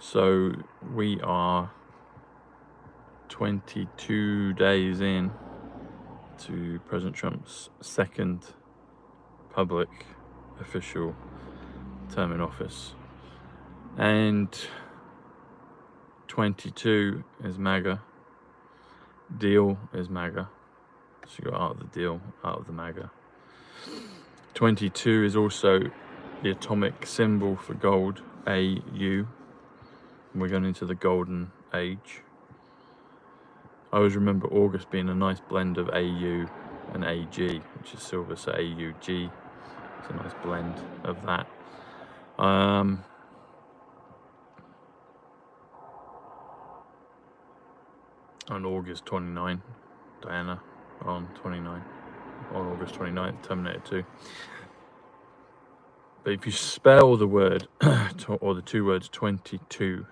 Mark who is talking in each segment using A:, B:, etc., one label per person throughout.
A: So we are 22 days in to President Trump's second public official term in office, and 22 is MAGA, deal is MAGA, so you got out of the deal, out of the MAGA. 22 is also the atomic symbol for gold, AU. We're going into the golden age. I always remember August being a nice blend of AU and AG, which is silver, so AUG. It's a nice blend of that. On August 29, Diana on August 29th, Terminator 2. But if you spell the word, or the two words 22,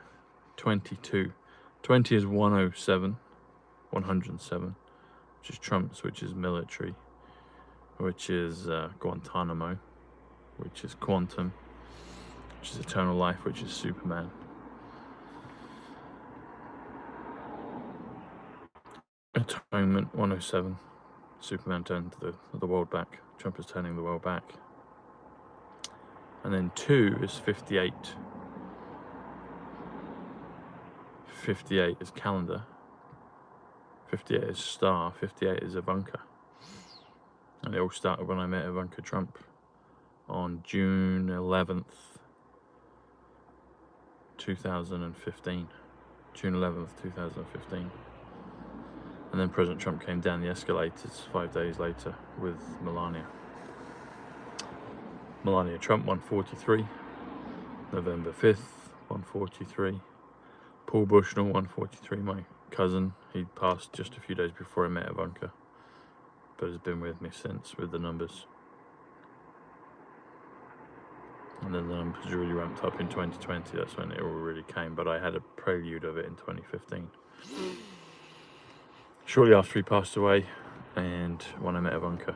A: 20 is 107, 107, which is Trump's, which is military, which is Guantanamo, which is quantum, which is eternal life, which is Superman. Atonement 107, Superman turned the world back, Trump is turning the world back. And then 2 is 58. 58 is calendar. 58 is star. 58 is Ivanka. And it all started when I met Ivanka Trump on June 11th, 2015. June 11th, 2015. And then President Trump came down the escalators 5 days later with Melania. Melania Trump, 143. November 5th, 143. Paul Bushnell, 143, my cousin. He passed just a few days before I met Ivanka, but has been with me since with the numbers. And then the numbers really ramped up in 2020. That's when it all really came, but I had a prelude of it in 2015. Shortly after he passed away, and when I met Ivanka,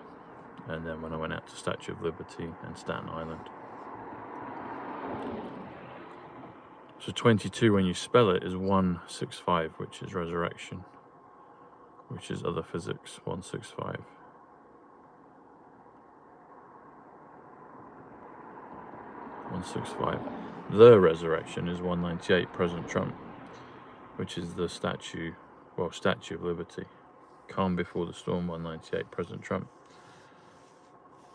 A: and then when I went out to Statue of Liberty and Staten Island. So 22, when you spell it, is 165, which is resurrection, which is other physics, 165. The resurrection is 198, President Trump, which is the Statue of Liberty. Calm before the storm, 198, President Trump.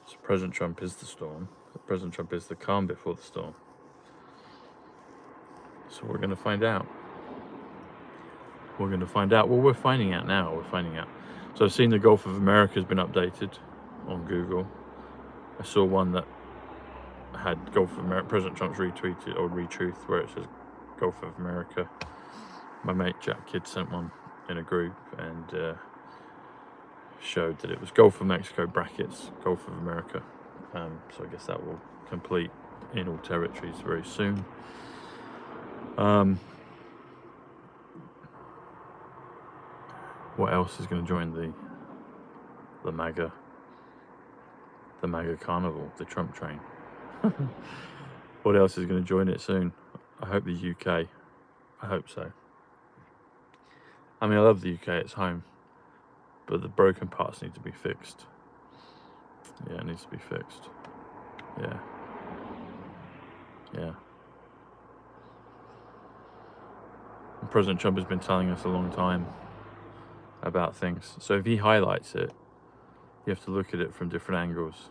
A: So President Trump is the storm. President Trump is the calm before the storm. So we're going to find out. Well, we're finding out now. So I've seen the Gulf of America has been updated on Google. I saw one that had Gulf of America, President Trump's retweeted or retruth, where it says Gulf of America. My mate Jack Kidd sent one in a group and showed that it was Gulf of Mexico brackets Gulf of America. So I guess that will complete in all territories very soon. What else is going to join the MAGA carnival, the Trump train? What else is going to join it soon? I hope the UK. I hope so. I mean, I love the UK, it's home, but the broken parts need to be fixed. Yeah, it needs to be fixed. Yeah. And President Trump has been telling us a long time about things. So if he highlights it, you have to look at it from different angles.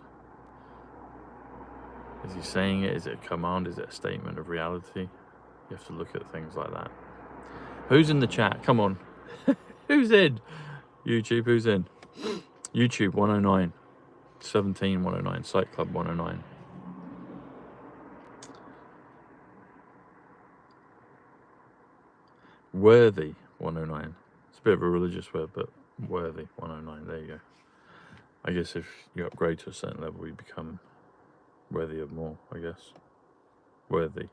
A: Is he saying it? Is it a command? Is it a statement of reality? You have to look at things like that. Who's in the chat? Come on. Who's in? YouTube, who's in? YouTube 109. 17 109. Psych.Club 109. Worthy 109. It's a bit of a religious word, but worthy 109. There you go. I guess if you upgrade to a certain level, you become worthy of more, I guess. Worthy.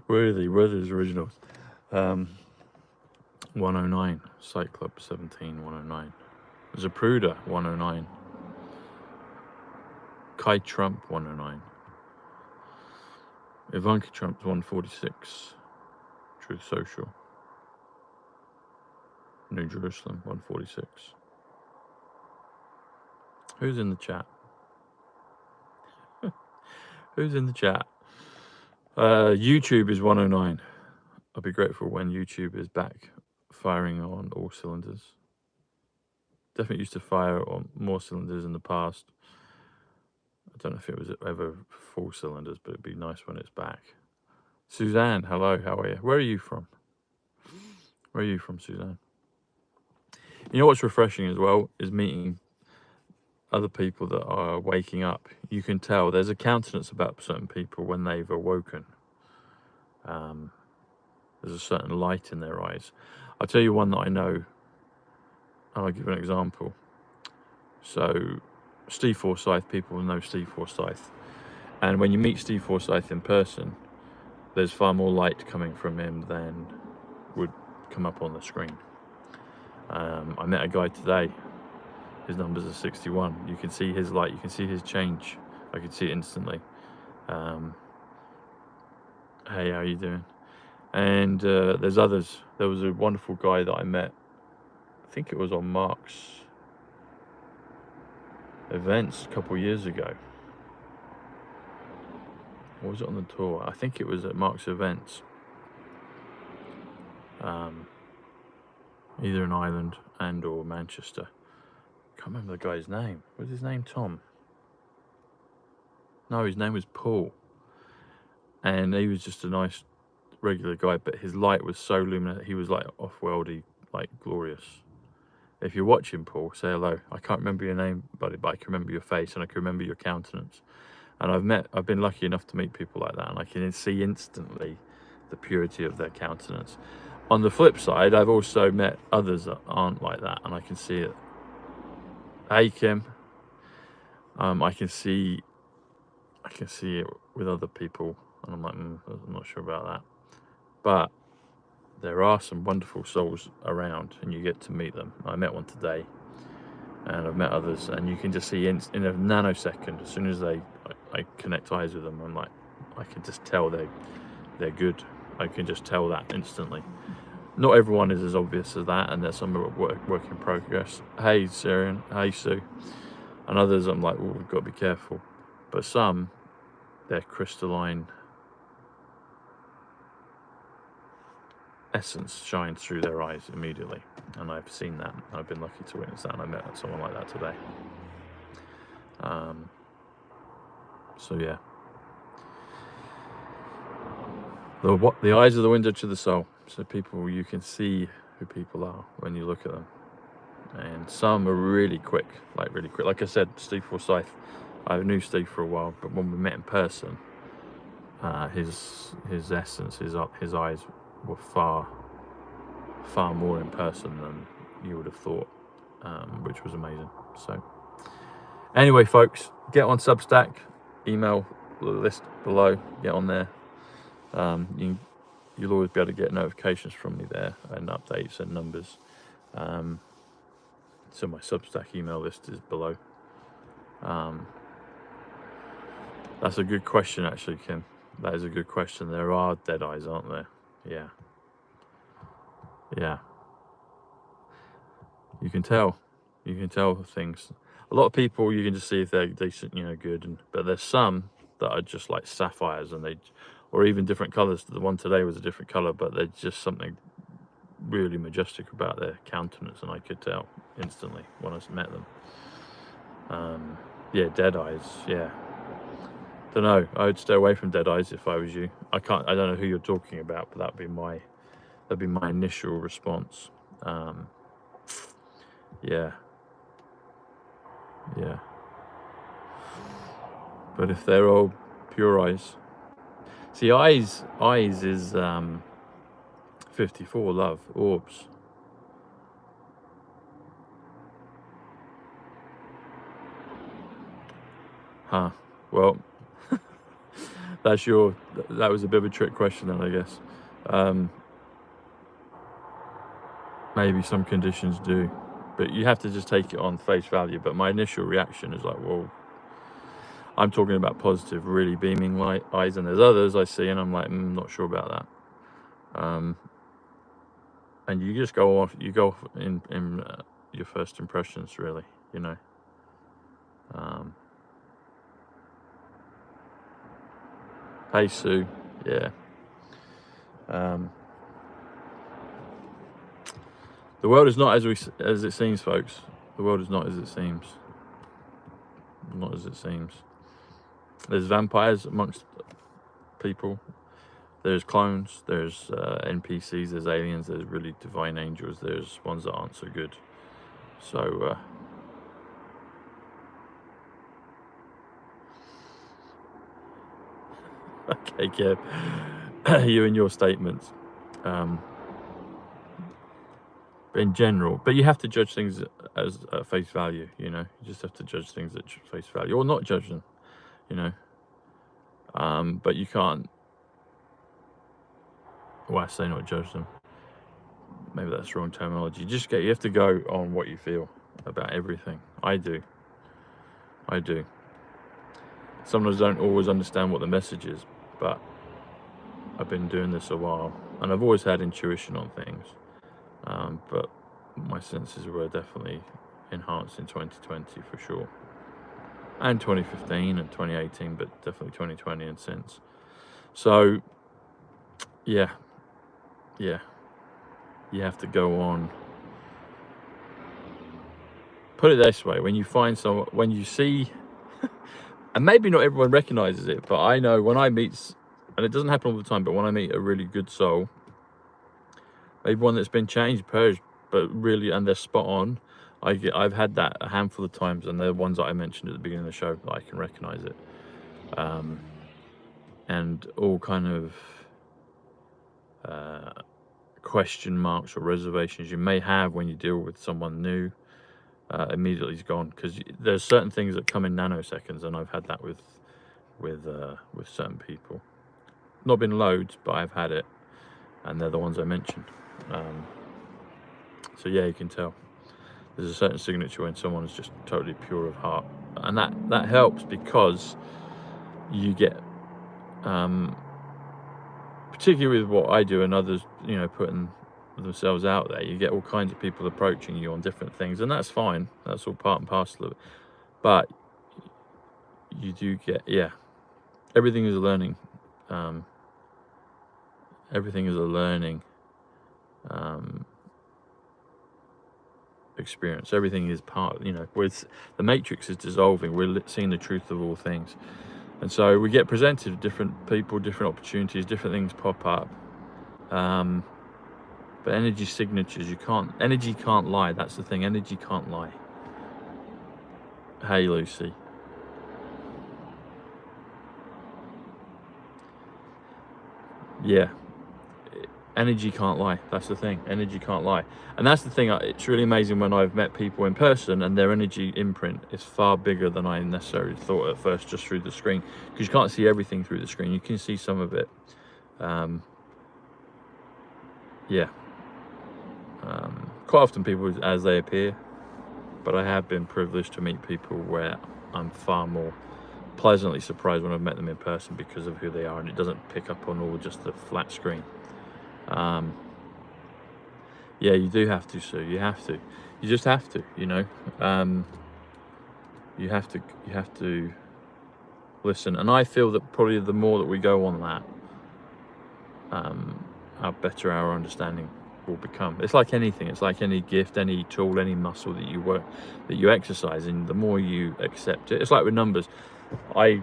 A: Worthy is originals. 109. Psych.Club 17 109. Zapruder 109. Kai Trump 109. Ivanka Trump's 146. Truth Social. New Jerusalem 146. Who's in the chat? Who's in the chat? YouTube is 109. I'll be grateful when YouTube is back firing on all cylinders. Definitely used to fire on more cylinders in the past. I don't know if it was ever full cylinders, but it'd be nice when it's back. Suzanne, hello, how are you? Where are you from? Where are you from, Suzanne? You know what's refreshing as well is meeting other people that are waking up. You can tell there's a countenance about certain people when they've awoken. There's a certain light in their eyes. I'll tell you one that I know, and I'll give an example. So, Steve Forsyth, people know Steve Forsyth. And when you meet Steve Forsyth in person, there's far more light coming from him than would come up on the screen. I met a guy today. His numbers are 61. You can see his light. You can see his change. I could see it instantly. Hey, how are you doing? And there's others. There was a wonderful guy that I met. I think it was on Mark's events a couple of years ago. Or was it on the tour? I think it was at Mark's events. Either in Ireland and or Manchester. Can't remember the guy's name. Was his name Tom? No, his name was Paul. And he was just a nice regular guy, but his light was so luminous. He was like off-worldy, like glorious. If you're watching, Paul, say hello. I can't remember your name, buddy, but I can remember your face and I can remember your countenance. And I've been lucky enough to meet people like that, and I can see instantly the purity of their countenance. On the flip side, I've also met others that aren't like that, and I can see it. Hey, Kim. I can see it with other people, and I'm like, I'm not sure about that. But there are some wonderful souls around, and you get to meet them. I met one today, and I've met others, and you can just see in a nanosecond, as soon as I connect eyes with them, I'm like, I can just tell they're good. I can just tell that instantly. Not everyone is as obvious as that, and there's some work in progress. Hey, Syrian. Hey, Sue. And others, I'm like, oh, we've got to be careful. But some, their crystalline essence shines through their eyes immediately. And I've seen that. I've been lucky to witness that, and I met someone like that today. So, yeah. The eyes are the window to the soul. So people, you can see who people are when you look at them. And some are really quick, like really quick. Like I said, Steve Forsyth, I knew Steve for a while, but when we met in person, his essence, his eyes were far more in person than you would have thought, which was amazing. So anyway, folks, get on Substack, email list below, get on there. You'll always be able to get notifications from me there, and updates and numbers. So my Substack email list is below. That's a good question, actually, Kim. That is a good question. There are dead eyes, aren't there? Yeah. Yeah. You can tell things. A lot of people, you can just see if they're decent, good. But there's some that are just like sapphires, and or even different colors. The one today was a different color, but there's just something really majestic about their countenance, and I could tell instantly when I met them. Yeah, dead eyes. Yeah. Don't know. I would stay away from dead eyes if I was you. I don't know who you're talking about, but that'd be my initial response. Yeah. But if they're all pure eyes, see, eyes is 54. Love, orbs. Huh. Well, that was a bit of a trick question then, I guess. Maybe some conditions do, but you have to just take it on face value. But my initial reaction is like, well, I'm talking about positive, really beaming light eyes, and there's others I see and I'm like, not sure about that. And you just go off in your first impressions, really, you know. Hey Sue, yeah. The world is not as it seems, folks. The world is not as it seems. Not as it seems. There's vampires amongst people. There's clones. There's NPCs. There's aliens. There's really divine angels. There's ones that aren't so good. So okay, Kev, you and your statements. In general, but you have to judge things as at face value, you know. You just have to judge things at face value, or not judge them, you know. But you can't, well, I say not judge them, maybe that's wrong terminology. You have to go on what you feel about everything. I do. Sometimes I don't always understand what the message is, but I've been doing this a while and I've always had intuition on things. But my senses were definitely enhanced in 2020 for sure, and 2015 and 2018, but definitely 2020 and since. So yeah, you have to go on. Put it this way, when you find someone, when you see, and maybe not everyone recognizes it, but I know when I meet, and it doesn't happen all the time, but when I meet a really good soul, maybe one that's been changed, purged, but really, and they're spot on, I've had that a handful of times, and they're ones that I mentioned at the beginning of the show that I can recognize it. And all kind of question marks or reservations you may have when you deal with someone new, immediately is gone, because there's certain things that come in nanoseconds, and I've had that with certain people. Not been loads, but I've had it, and they're the ones I mentioned. So yeah, you can tell there's a certain signature when someone's just totally pure of heart, and that helps because you get, particularly with what I do and others, you know, putting themselves out there, you get all kinds of people approaching you on different things, and that's fine. That's all part and parcel of it. But you do get, everything is a learning. Everything is a learning experience. Everything is part, you know, with the matrix is dissolving, we're seeing the truth of all things, and so we get presented to different people, different opportunities, different things pop up. But energy signatures, energy can't lie. That's the thing, energy can't lie. Hey Lucy. Yeah, energy can't lie. That's the thing, energy can't lie. And that's the thing, it's really amazing when I've met people in person and their energy imprint is far bigger than I necessarily thought at first, just through the screen, because you can't see everything through the screen. You can see some of it. Quite often people as they appear, but I have been privileged to meet people where I'm far more pleasantly surprised when I've met them in person because of who they are, and it doesn't pick up on all just the flat screen. Yeah, you do have to, Sue. You have to. You just have to, you know. You have to listen. And I feel that probably the more that we go on that, how better our understanding will become. It's like anything. It's like any gift, any tool, any muscle that you exercise, and the more you accept it. It's like with numbers. I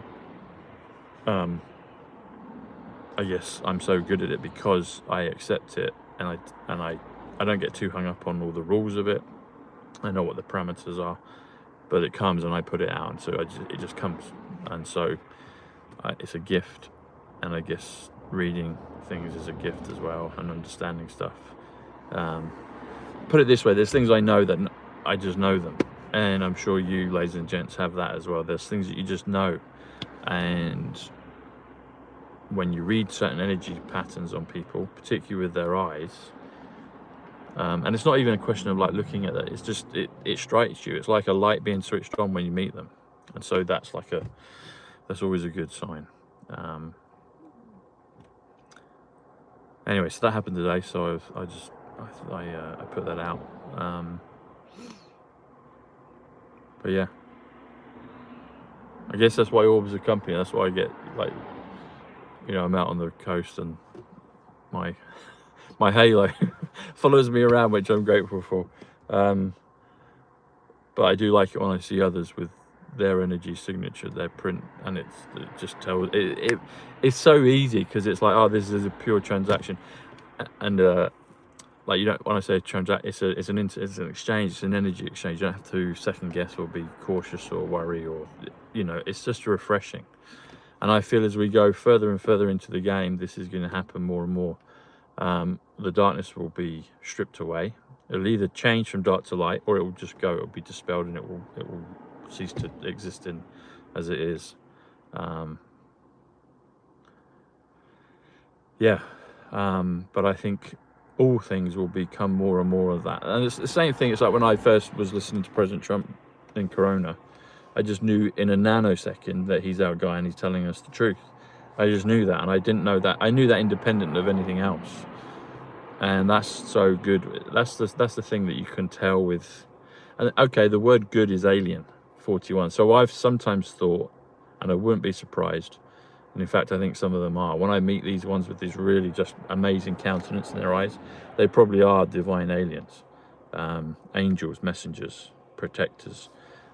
A: guess I'm so good at it because I accept it, and I don't get too hung up on all the rules of it. I know what the parameters are, but it comes and I put it out, and so it just comes, and so it's a gift. And I guess reading things is a gift as well, and understanding stuff. Put it this way, there's things I know that I just know them, and I'm sure you ladies and gents have that as well. There's things that you just know, and when you read certain energy patterns on people, particularly with their eyes, and it's not even a question of like looking at that, it's just it strikes you. It's like a light being switched on when you meet them, and so that's like That's always a good sign. Anyway, so that happened today, so I put that out. But yeah, I guess that's why orbs are company. That's why I get, like, you know, I'm out on the coast and my halo follows me around, which I'm grateful for. But I do like it when I see others with their energy signature, their print, and it just tells it's so easy, because it's like, oh, this is a pure transaction, and like, you don't, when I say transact, it's an exchange, it's an energy exchange. You don't have to second guess or be cautious or worry, or, you know, it's just refreshing. And I feel as we go further and further into the game, this is going to happen more and more. The darkness will be stripped away. It'll either change from dark to light, or it will just go. It will be dispelled, and it will cease to exist in as it is. Yeah, but I think all things will become more and more of that. And it's the same thing. It's like when I first was listening to President Trump in Corona, I just knew in a nanosecond that he's our guy and he's telling us the truth. I just knew that, and I didn't know that. I knew that independent of anything else. And that's so good. That's the thing that you can tell with. And okay, the word good is alien, 41. So I've sometimes thought, and I wouldn't be surprised, and in fact I think some of them are, when I meet these ones with these really just amazing countenance in their eyes, they probably are divine aliens, angels, messengers, protectors,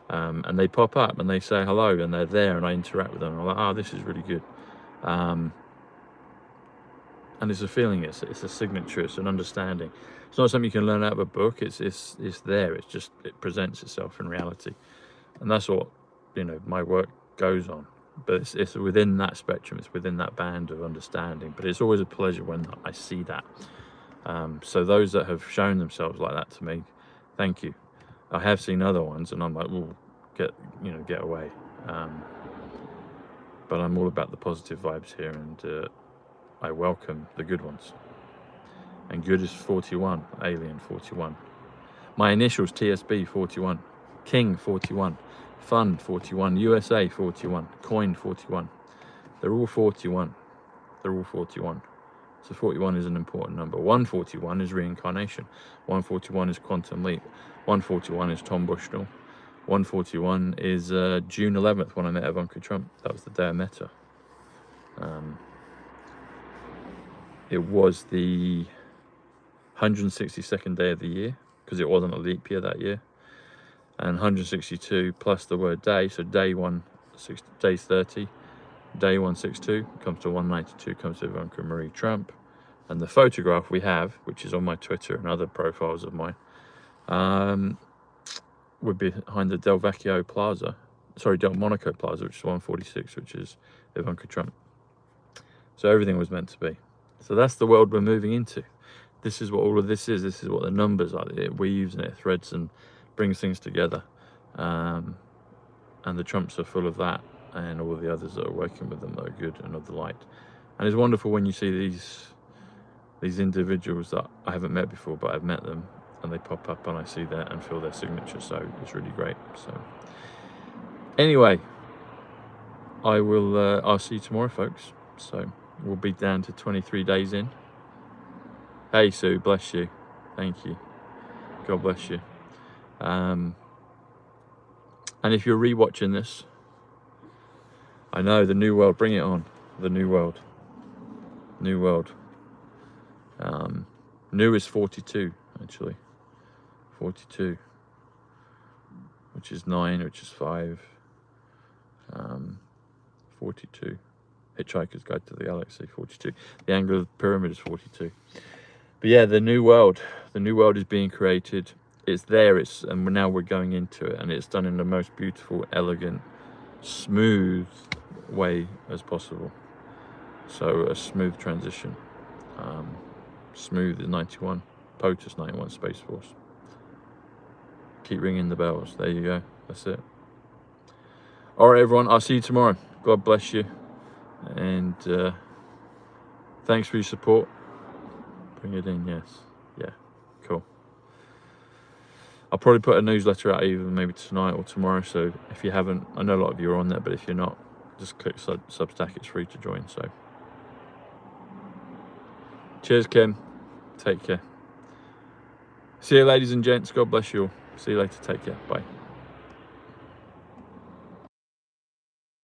A: and they pop up and they say hello, and they're there, and I interact with them, and I'm like, oh, this is really good. And it's a feeling, it's a signature, it's an understanding. It's not something you can learn out of a book. It's there. It's just, it presents itself in reality, and that's what, you know, my work goes on. But it's within that spectrum. It's within that band of understanding. But it's always a pleasure when I see that. So those that have shown themselves like that to me, thank you. I have seen other ones, and I'm like, well, get away. But I'm all about the positive vibes here, and I welcome the good ones. And good is 41, alien 41. My initials, TSB 41, King 41, Fund 41, USA 41, Coin 41. They're all 41. They're all 41. So 41 is an important number. 141 is reincarnation. 141 is quantum leap. 141 is Tom Bushnell. 141 is June 11th, when I met Ivanka Trump. That was the day I met her. It was the 162nd day of the year, because it wasn't a leap year that year. And 162 plus the word day, so day 30, day 162 comes to 192, comes to Ivanka Marie Trump. And the photograph we have, which is on my Twitter and other profiles of mine, would be behind the Del Monaco Plaza, which is 146, which is Ivanka Trump. So everything was meant to be. So that's the world we're moving into. This is what all of this is. This is what the numbers are. It weaves and it threads and brings things together. And the Trumps are full of that, and all the others that are working with them that are good and of the light. And it's wonderful when you see these individuals that I haven't met before, but I've met them, and they pop up and I see that and feel their signature. So it's really great. So anyway, I'll see you tomorrow, folks. So we'll be down to 23 days in. Hey Sue, bless you. Thank you. God bless you. And if you're rewatching this, I know the new world, bring it on. The new world. New world. New is 42, actually. 42. Which is 9, which is 5. 42. Hitchhiker's Guide to the Galaxy, 42. The angle of the pyramid is 42. But yeah, the new world is being created. It's there, and now we're going into it, and it's done in the most beautiful, elegant, smooth way as possible. So a smooth transition. Smooth is 91, POTUS 91, Space Force. Keep ringing the bells. There you go. That's it. All right, everyone. I'll see you tomorrow. God bless you. And thanks for your support. Bring it in, yes. Yeah, cool. I'll probably put a newsletter out either maybe tonight or tomorrow. So if you haven't, I know a lot of you are on there, but if you're not, just click Substack, it's free to join. So cheers, Kim. Take care. See you, ladies and gents. God bless you all. See you later. Take care. Bye.